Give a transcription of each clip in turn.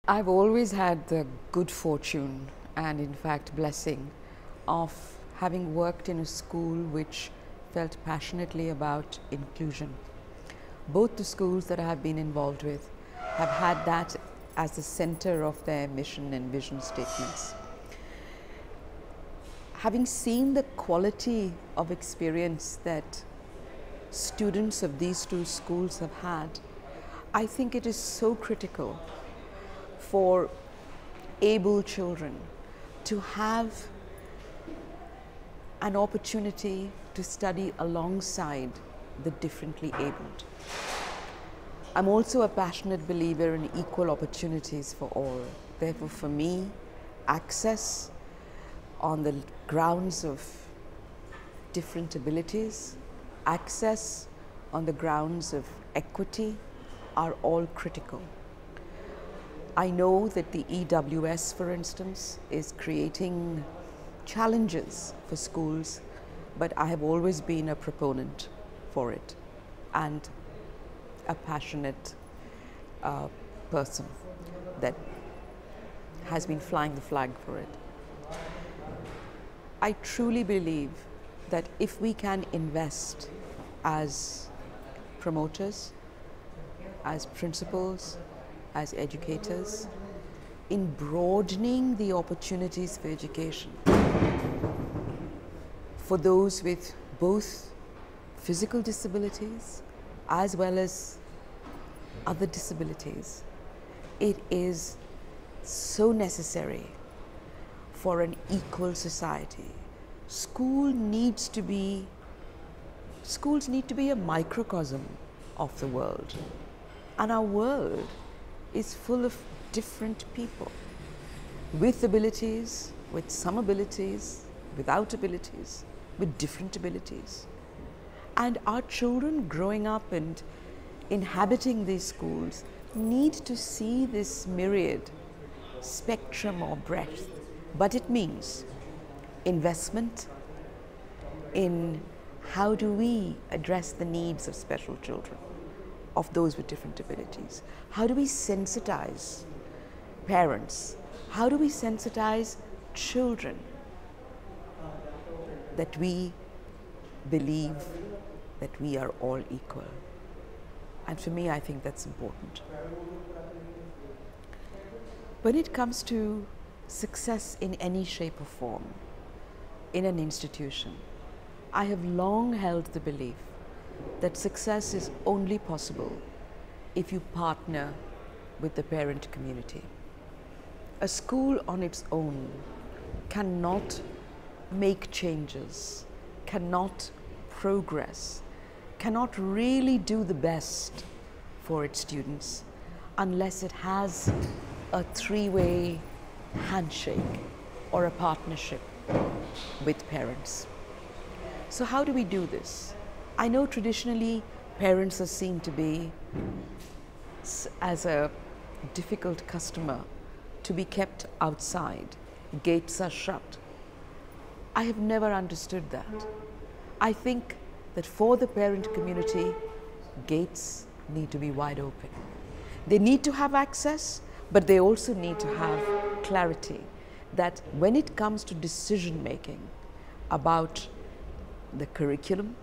I've always had the good fortune and, in fact, blessing of having worked in a school which felt passionately about inclusion. Both the schools that I have been involved with have had that as the center of their mission and vision statements. Having seen the quality of experience that students of these two schools have had, I think it is so critical for able children to have an opportunity to study alongside the differently abled. I'm also a passionate believer in equal opportunities for all. Therefore, for me, access on the grounds of different abilities, access on the grounds of equity are all critical. I know that the EWS, for instance, is creating challenges for schools, but I have always been a proponent for it and a passionate person that has been flying the flag for it. I truly believe that if we can invest as promoters, as principals, as educators, in broadening the opportunities for education for those with both physical disabilities as well as other disabilities, it is so necessary for an equal society. Schools need to be a microcosm of the world, and our world is full of different people with abilities, with some abilities, without abilities, with different abilities. And our children growing up and inhabiting these schools need to see this myriad spectrum or breadth, but it means investment in how do we address the needs of special children, of those with different abilities. How do we sensitize parents? How do we sensitize children that we believe that we are all equal? And for me, I think that's important. When it comes to success in any shape or form in an institution, I have long held the belief that success is only possible if you partner with the parent community. A school on its own cannot make changes, cannot progress, cannot really do the best for its students unless it has a three-way handshake or a partnership with parents. So how do we do this? I know traditionally parents are seen to be as a difficult customer to be kept outside. Gates are shut. I have never understood that. I think that for the parent community, gates need to be wide open. They need to have access, but they also need to have clarity that when it comes to decision making about the curriculum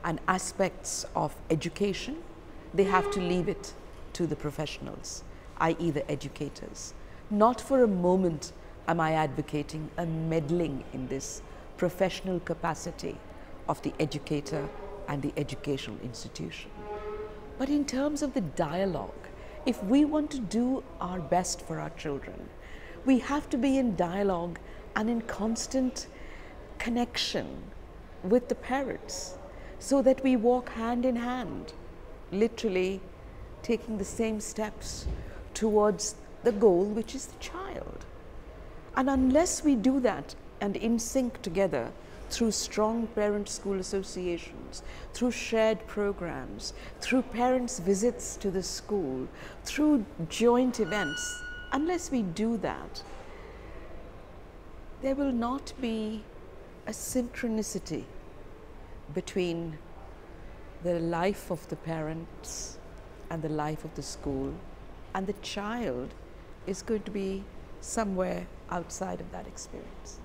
and aspects of education, they have to leave it to the professionals, i.e. the educators. Not for a moment am I advocating a meddling in this professional capacity of the educator and the educational institution. But in terms of the dialogue, if we want to do our best for our children, we have to be in dialogue and in constant connection with the parents so that we walk hand in hand, literally taking the same steps towards the goal, which is the child. And unless we do that and in sync together through strong parent-school associations, through shared programs, through parents' visits to the school, through joint events, unless we do that, there will not be a synchronicity between the life of the parents and the life of the school and the child is going to be somewhere outside of that experience.